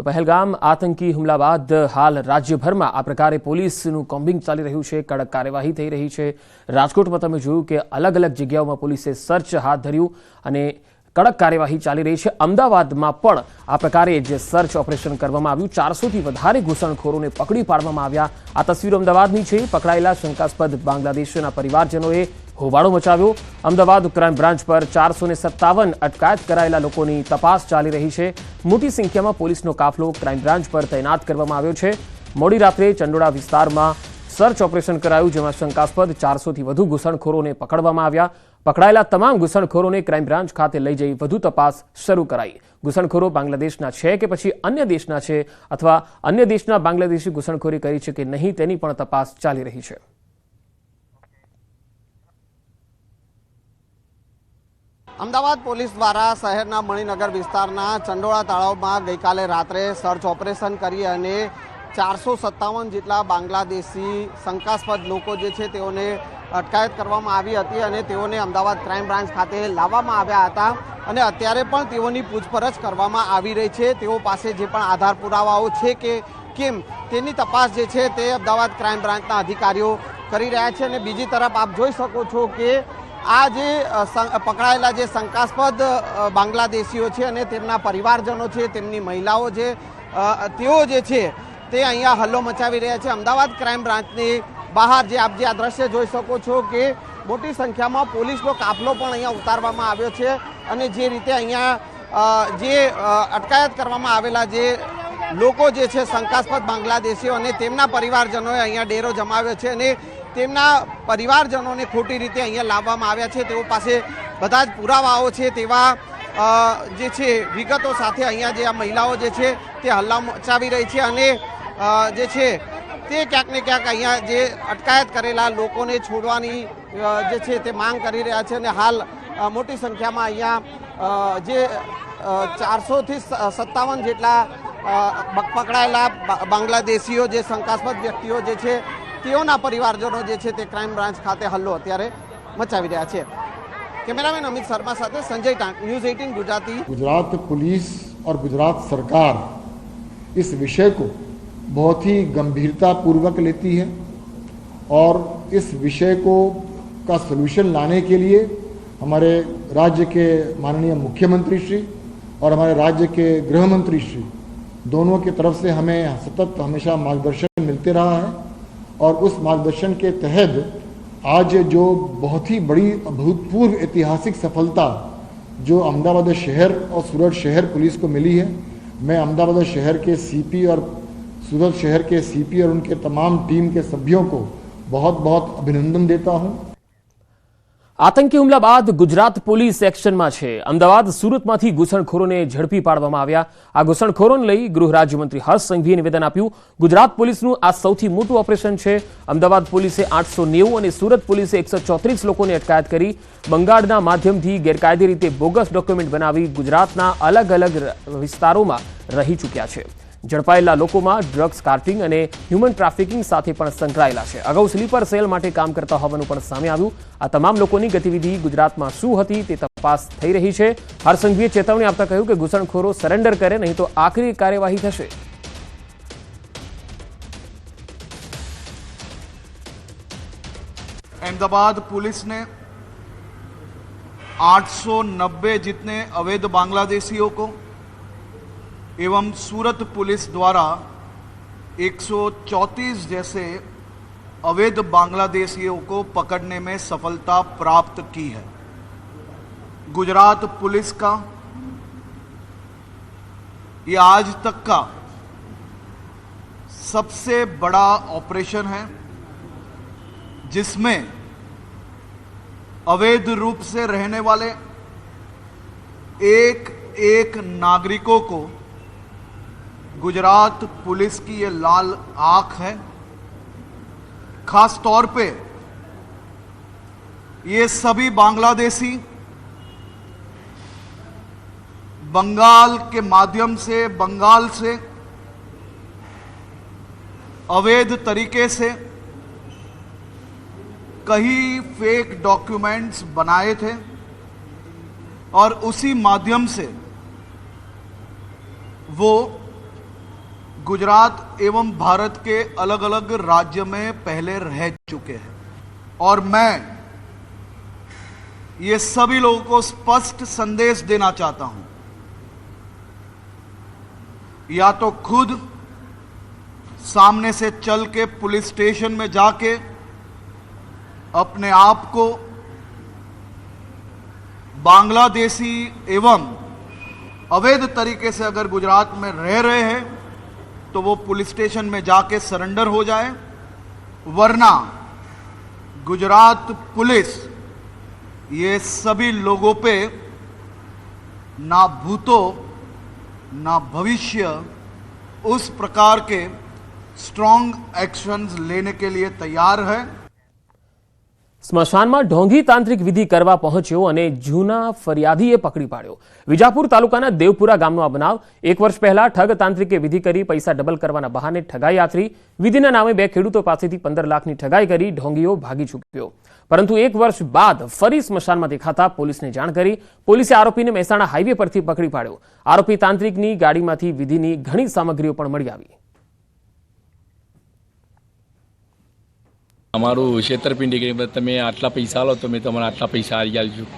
પહેલગામ આતંકી હુમલા બાદ હાલ રાજ્યભરમાં આ પ્રકારે પોલીસનું કોમ્બિંગ ચાલી રહ્યું છે, કડક કાર્યવાહી થઈ રહી છે। રાજકોટમાં તમે જોયું કે અલગ અલગ જગ્યાઓમાં પોલીસે સર્ચ હાથ ધર્યું અને કડક કાર્યવાહી ચાલી રહી છે। અમદાવાદમાં પણ આ પ્રકારે જે સર્ચ ઓપરેશન કરવામાં આવ્યું, 400થી વધારે ઘૂસણખોરોને પકડી પાડવામાં આવ્યા। આ તસવીરો અમદાવાદની છે। પકડાયેલા શંકાસ્પદ બાંગ્લાદેશીઓના પરિવારજનોએ હોબાળો મચાવ્યો। અમદાવાદ ક્રાઇમ બ્રાન્ચ પર 457 અટકાયત કરાયેલા લોકોની તપાસ ચાલી રહી છે। મોટી સંખ્યામાં પોલીસનો કાફલો ક્રાઇમ બ્રાન્ચ પર તૈનાત કરવામાં આવ્યો છે। મોડી રાત્રે ચંડોળા વિસ્તારમાં સર્ચ ઓપરેશન કરાયું, જેમાં શંકાસ્પદ 400થી વધુ ઘૂસણખોરોને પકડવામાં આવ્યા। પકડાયેલા તમામ ઘૂસણખોરોને ક્રાઇમ બ્રાન્ચ ખાતે લઈ જઈ વધુ તપાસ શરૂ કરાઈ। ઘૂસણખોરો બાંગ્લાદેશના છે કે પછી અન્ય દેશના છે, અથવા અન્ય દેશના બાંગ્લાદેશી ઘૂસણખોરી કરી છે કે નહીં, તેની પણ તપાસ ચાલી રહી છે। અમદાવાદ પોલીસ દ્વારા શહેરના મણિનગર વિસ્તારના ચંડોળા તળાવમાં ગઈકાલે રાત્રે સર્ચ ઓપરેશન કરી અને 457 જેટલા બાંગ્લાદેશી શંકાસ્પદ લોકો જે છે તેઓને અટકાયત કરવામાં આવી હતી અને તેઓને અમદાવાદ ક્રાઇમ બ્રાન્ચ ખાતે લાવવામાં આવ્યા હતા અને અત્યારે પણ તેઓની પૂછપરછ કરવામાં આવી રહી છે। તેઓ પાસે જે પણ આધાર પુરાવાઓ છે કે કેમ તેની તપાસ જે છે તે અમદાવાદ ક્રાઇમ બ્રાન્ચના અધિકારીઓ કરી રહ્યા છે। અને બીજી તરફ આપ જોઈ શકો છો કે આ જે પકડાયેલા જે શંકાસ્પદ બાંગ્લાદેશીઓ છે અને તેમના પરિવારજનો છે, તેમની મહિલાઓ છે, તેઓ જે છે તે અહીંયા હલ્લો મચાવી રહ્યા છે। અમદાવાદ ક્રાઇમ બ્રાન્ચની બહાર જે આપ જે આ દ્રશ્ય જોઈ શકો છો કે મોટી સંખ્યામાં પોલીસનો કાફલો પણ અહીંયા ઉતારવામાં આવ્યો છે અને જે રીતે અહીંયા જે અટકાયત કરવામાં આવેલા જે લોકો જે છે શંકાસ્પદ બાંગ્લાદેશીઓ અને તેમના પરિવારજનોએ અહીંયા ડેરો જમાવ્યો છે અને તેમના પરિવારજનોને ખોટી રીતે અહીંયા લાવવામાં આવ્યા છે। તેઓ પાસે બધા જ પુરાવાઓ છે તેવા જે છે વિગતો સાથે અહીંયા જે આ મહિલાઓ જે છે તે હલ્લા મચાવી રહી છે અને જે છે તે ક્યાંક ને ક્યાંક અહીંયા જે અટકાયત કરેલા લોકોને છોડવાની જે છે તે માંગ કરી રહ્યા છે અને હાલ મોટી સંખ્યામાં અહીંયા જે 400થી 57 જેટલા પકડાયેલા બાંગ્લાદેશીઓ જે શંકાસ્પદ વ્યક્તિઓ જે છે તેઓના પરિવારજનો જે છે તે ક્રાઇમ બ્રાન્ચ ખાતે હલ્લો અત્યારે મચાવી રહ્યા છે। कैमरामैन अमित शर्मा साथ Sanjay tank, news 18 Gujarati. Gujarat police और गुजरात सरकार इस विषय को बहुत ही गंभीरता पूर्वक लेती है और इस विषय को का सलूशन लाने के लिए हमारे राज्य के माननीय मुख्यमंत्री श्री और हमारे राज्य के गृह मंत्री श्री दोनों की तरफ से हमें सतत हमेशा मार्गदर्शन मिलते रहा है और उस मार्गदर्शन के तहत आज जो बहुत ही बड़ी अभूतपूर्व ऐतिहासिक सफलता जो अहमदाबाद शहर और सूरत शहर पुलिस को मिली है, मैं अहमदाबाद शहर के सीपी और सूरत शहर के सीपी और उनके तमाम टीम के सभ्यों को बहुत बहुत अभिनंदन देता हूं। आतंकी हुमला बाद गुजरात पुलिस एक्शનમાં છે। અમદાવાદ સુરતમાંથી ઘૂસણખોરોને ઝડપી પાડવામાં આવ્યા। આ ઘૂસણખોરોને લઈ ગૃહ રાજ્યમંત્રી હર્ષ સંઘવીએ નિવેદન આપ્યું। ગુજરાત પોલીસનું આ સૌથી મોટું ઓપરેશન છે। અમદાવાદ પોલીસે 890 અને સુરત પોલીસે 134 લોકોને અટકાયત કરી। બંગાળના માધ્યમથી ગેરકાયદે રીતે બોગસ ડોક્યુમેન્ટ બનાવી ગુજરાતના અલગ અલગ વિસ્તારોમાં રહી ચૂક્યા છે। ઝડપાયેલા લોકોમાં ડ્રગ્સ કાર્ટિંગ અને હ્યુમન ટ્રાફિકિંગ સાથે પણ સંકળાયેલા છે। અગાઉ સ્લીપર સેલ માટે કામ કરતા હોવાનું પણ સામે આવ્યું। આ તમામ લોકોની ગતિવિધિ ગુજરાતમાં શું હતી તે તપાસ થઈ રહી છે। હર્ષ સંઘવીએ ચેતવણી આપતા કહ્યું કે ઘૂસણખોરો સરેન્ડર કરે નહીં તો આકરી કાર્યવાહી થશે। अहमदाबाद पुलिस ने 890 जितने अवैध बांग्लादेशियों को एवं सूरत पुलिस द्वारा 134 जैसे अवैध बांग्लादेशियों को पकड़ने में सफलता प्राप्त की है। गुजरात पुलिस का ये आज तक का सबसे बड़ा ऑपरेशन है जिसमें अवैध रूप से रहने वाले एक एक नागरिकों को गुजरात पुलिस की ये लाल आंख है। खास तौर पे ये सभी बांग्लादेशी बंगाल के माध्यम से, बंगाल से अवैध तरीके से कई फेक डॉक्यूमेंट्स बनाए थे और उसी माध्यम से वो गुजरात एवं भारत के अलग अलग राज्य में पहले रह चुके हैं और मैं ये सभी लोगों को स्पष्ट संदेश देना चाहता हूं, या तो खुद सामने से चल के पुलिस स्टेशन में जाके अपने आप को बांग्लादेशी एवं अवैध तरीके से अगर गुजरात में रह रहे हैं तो वो पुलिस स्टेशन में जाके सरेंडर हो जाए, वरना गुजरात पुलिस ये सभी लोगों पे ना भूतो ना भविष्य उस प्रकार के स्ट्रॉन्ग एक्शंस लेने के लिए तैयार है। સ્મશાનમાં ઢોંગી તાંત્રિક વિધિ કરવા પહોંચ્યો અને જૂના ફરિયાદીએ પકડી પાડ્યો। વિજાપુર તાલુકાના દેવપુરા ગામનો આ બનાવ। 1 વર્ષ પહેલા ઠગ તાંત્રિકે વિધિ કરી પૈસા ડબલ કરવાના બહાને ઠગાઈ આચરી। વિધિના નામે 2 ખેડૂતો પાસેથી 15 લાખની ઠગાઈ કરી ઢોંગીઓ ભાગી છૂટ્યો। પરંતુ 1 વર્ષ બાદ ફરી સ્મશાનમાં દેખાતા પોલીસને જાણ કરી પોલીસે આરોપીને મહેસાણા હાઈવે પરથી પકડી પાડ્યો। આરોપી તાંત્રિકની ગાડીમાંથી વિધિની ઘણી સામગ્રીઓ પણ મળી આવી। અમારું છેતરપિંડી કરી તમે આટલા પૈસા લો તો મેં તમારે આટલા પૈસા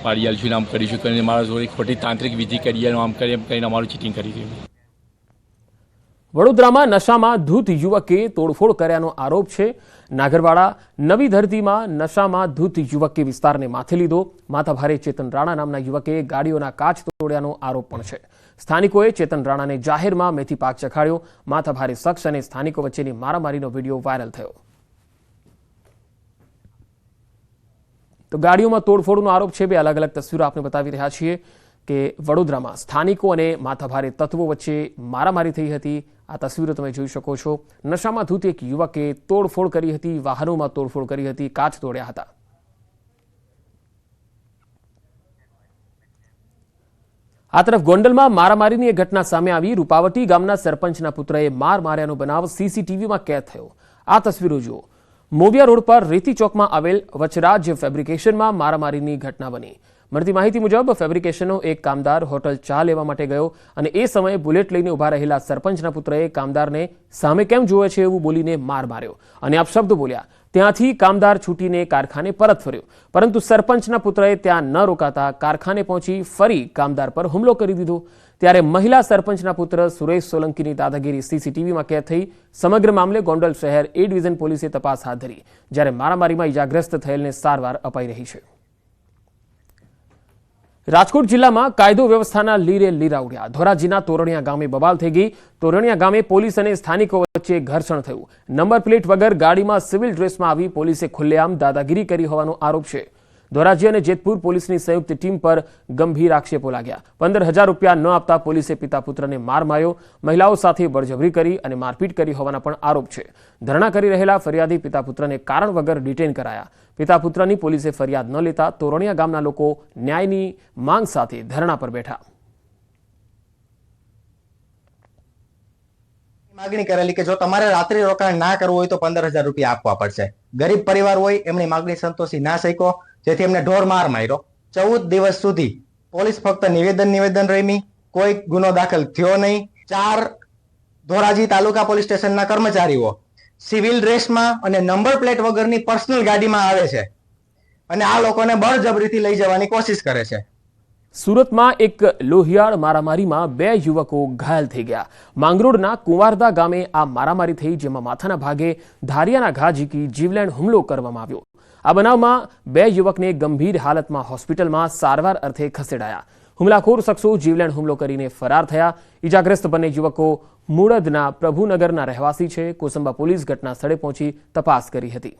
પાડી આલશું આમ કરીશું કરીને મારા જોડે ખોટી તાંત્રિક વિધિ કરી આમ કરી એમ કરીને અમારું ચીટિંગ કરી દીધું। વડોદરામાં નશામાં ધૂત યુવકે તોડફોડ કર્યાનો આરોપ છે। નાગરવાડા નવી ધરતીમાં નશામાં ધૂત યુવકે વિસ્તારને માથે લીધો। માથાભારે ચેતન રાણા નામના યુવકે ગાડીઓના કાચ તોડ્યાનો આરોપ પણ છે। સ્થાનિકોએ ચેતન રાણાને જાહેરમાં મેથી પાક ચખાડ્યો। માથાભારે શખ્સ અને સ્થાનિકો વચ્ચેની મારામારીનો વિડીયો વાયરલ થયો। તો ગાડીઓમાં તોડફોડનો આરોપ છે। 2 અલગ અલગ તસવીરો આપણે બતાવી રહ્યા છીએ કે વડોદરામાં સ્થાનિકો અને માથાભારે તત્વો વચ્ચે મારામારી થઈ હતી। આ તસવીરો તમે જોઈ શકો છો। નશામાં ધૂત એક યુવકે તોડફોડ કરી હતી, વાહનોમાં તોડફોડ કરી હતી, કાચ તોડ્યા હતા। આ તરફ ગોંડલમાં મારામારીની એક ઘટના સામે આવી। રૂપાવટી ગામના સરપંચના પુત્રએ માર માર્યાનો બનાવ સીસીટીવીમાં કેદ થયો। આ તસવીરો જુઓ। મોવિયા રોડ પર રેતી ચોકમાં આવેલ વચરાજ ફેબ્રિકેશનમાં મારામારીની ઘટના બની। મળતી માહિતી મુજબ ફેબ્રિકેશનનો એક કામદાર હોટલ ચા લેવા માટે ગયો અને એ સમયે બુલેટ લઈને ઊભા રહેલા સરપંચના પુત્રએ કામદારને સામે કેમ જુએ છે એવું બોલીને માર માર્યો અને અપશબ્દો બોલ્યા। ત્યાંથી કામદાર છૂટીને કારખાને પરત ફર્યો, પરંતુ સરપંચના પુત્રએ ત્યાં ન રોકાતા કારખાને પહોંચી ફરી કામદાર પર હુમલો કરી દીધો। ત્યારે મહિલા સરપંચના પુત્ર સુરેશ સોલંકીની દાદાગીરી સીસીટીવીમાં કેદ થઈ। સમગ્ર મામલે ગોંડલ શહેર એ ડિવિઝન પોલીસે તપાસ હાથ ધરી, જ્યારે મારામારીમાં ઇજાગ્રસ્ત થયેલને સારવાર અપાઈ રહી છે। રાજકોટ જિલ્લામાં કાયદો વ્યવસ્થાના લીરે લીરા ઉડ્યા। ધોરાજીના તોરણિયા ગામે બબાલ થઈ ગઈ। તોરણિયા ગામે પોલીસ અને સ્થાનિકો વચ્ચે ઘર્ષણ થયું। નંબર પ્લેટ વગર ગાડીમાં સિવિલ ડ્રેસમાં આવી પોલીસે ખુલ્લેઆમ દાદાગીરી કરી હોવાનો આરોપ છે। ધોરાજી અને જેતપુર પોલીસની સંયુક્ત ટીમ પર ગંભીર આક્ષેપો લાગ્યા। 15,000 રૂપિયા ન આપતા પોલીસે પિતા પુત્રને માર માર્યો, મહિલાઓ સાથે બળજબરી કરી અને મારપીટ કરી હોવાના પણ આરોપ છે। ધરણા કરી રહેલા ફરિયાદી પિતા પુત્રને કારણ વગર ડિટેન કરાયા। પિતા પુત્રની પોલીસે ફરિયાદ ન લેતા તોરણિયા ગામના લોકો ન્યાયની માંગ સાથે ધરણા પર બેઠા। માગણી કરેલી કે જો તમારે રાત્રિ રોકાણ ના કરવું હોય તો 15,000 રૂપિયા આપવા પડશે। ગરીબ પરિવાર હોય એમની માગણી સંતોષી ના શક્યો, જેથી એમને ઢોર માર માર્યો। 14 દિવસ સુધી પોલીસ ફક્ત નિવેદન રમી, કોઈ ગુનો દાખલ થયો નહીં। 4 ધોરાજી તાલુકા પોલીસ સ્ટેશનના કર્મચારીઓ સિવિલ ડ્રેસમાં અને નંબર પ્લેટ વગરની પર્સનલ ગાડીમાં આવે છે અને આ લોકોને બળજબરીથી લઈ જવાની કોશિશ કરે છે। સુરતમાં એક લોહિયાળ મારામારીમાં 2 યુવકો ઘાયલ થઈ ગયા। માંગરોળના કુંવારદા ગામે આ મારામારી થઈ, જેમાં માથાના ભાગે ધારિયાના ઘા ઝીકી જીવલેણ હુમલો કરવામાં આવ્યો। આ બનાવમાં 2 યુવકને ગંભીર હાલતમાં હોસ્પિટલમાં સારવાર અર્થે ખસેડાયા। હુમલાખોર શખ્સો જીવલેણ હુમલો કરીને ફરાર થયા। ઇજાગ્રસ્ત બંને યુવકો મુળદના પ્રભુનગરના રહેવાસી છે। કોસંબા પોલીસ ઘટના સ્થળે પહોંચી તપાસ કરી હતી।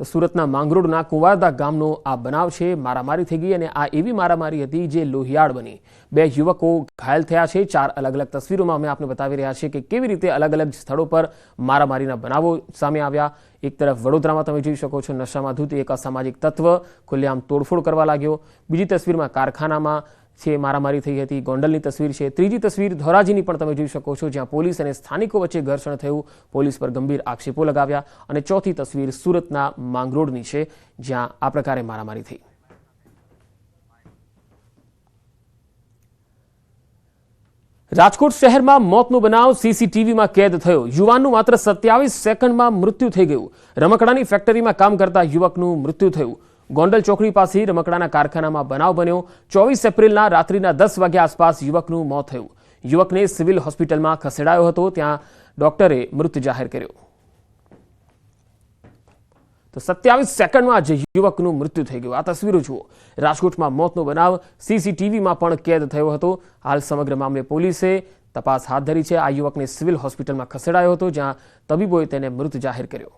તો સુરતના માંગરોળના કુંવારદા ગામનો આ બનાવ છે। મારામારી થઈ ગઈ અને આ એવી મારામારી હતી જે લોહિયાળ બની। 2 યુવકો ઘાયલ થયા છે। 4 અલગ અલગ તસવીરોમાં અમે આપને બતાવી રહ્યા છીએ કે કેવી રીતે અલગ અલગ સ્થળો પર મારામારીના બનાવો સામે આવ્યા। એક તરફ વડોદરામાં તમે જોઈ શકો છો નશામાં ધૂત એક અસામાજિક તત્વ ખુલ્લેઆમ તોડફોડ કરવા लाग्यो। બીજી તસવીરમાં કારખાનામાં છે મારામારી થઈ હતી। ગોંડલની તસવીર છે। ત્રીજી તસવીર ધોરાજીની પણ તમે જોઈ શકો છો, જ્યાં પોલીસ અને સ્થાનિકો વચ્ચે ઘર્ષણ થયું, પોલીસ પર ગંભીર આક્ષેપો લગાવ્યા। અને ચોથી તસવીર સુરતના માંગરોળની છે, જ્યાં આ પ્રકારે મારામારી થઈ। રાજકોટ શહેરમાં મોતનો બનાવ સીસીટીવીમાં કેદ થયો. યુવાનનું માત્ર 27 સેકન્ડમાં મૃત્યુ થઈ ગયું. રમકડાની ફેક્ટરીમાં કામ કરતા યુવકનું મૃત્યુ થયું. ગોંડલ ચોકડી પાસે રમકડાના કારખાનામાં બનાવ બન્યો. 24 એપ્રિલના રાત્રિના 10 વાગ્યા આસપાસ યુવકનું મોત થયું. યુવકને સિવિલ હોસ્પિટલમાં ખસેડાયો હતો. ત્યાં ડોક્ટરે મૃત જાહેર કર્યો. તો 27 સેકન્ડમાં જ યુવકનું મૃત્યુ થઈ ગયું. આ તસવીરો જુઓ. રાજકોટમાં મોતનો બનાવ સીસીટીવીમાં પણ કેદ થયો હતો. હાલ સમગ્ર મામલે પોલીસે તપાસ હાથ ધરી છે. આ યુવકને સિવિલ હોસ્પિટલમાં ખસેડાયો હતો, જ્યાં તબીબોએ તેને મૃત જાહેર કર્યો.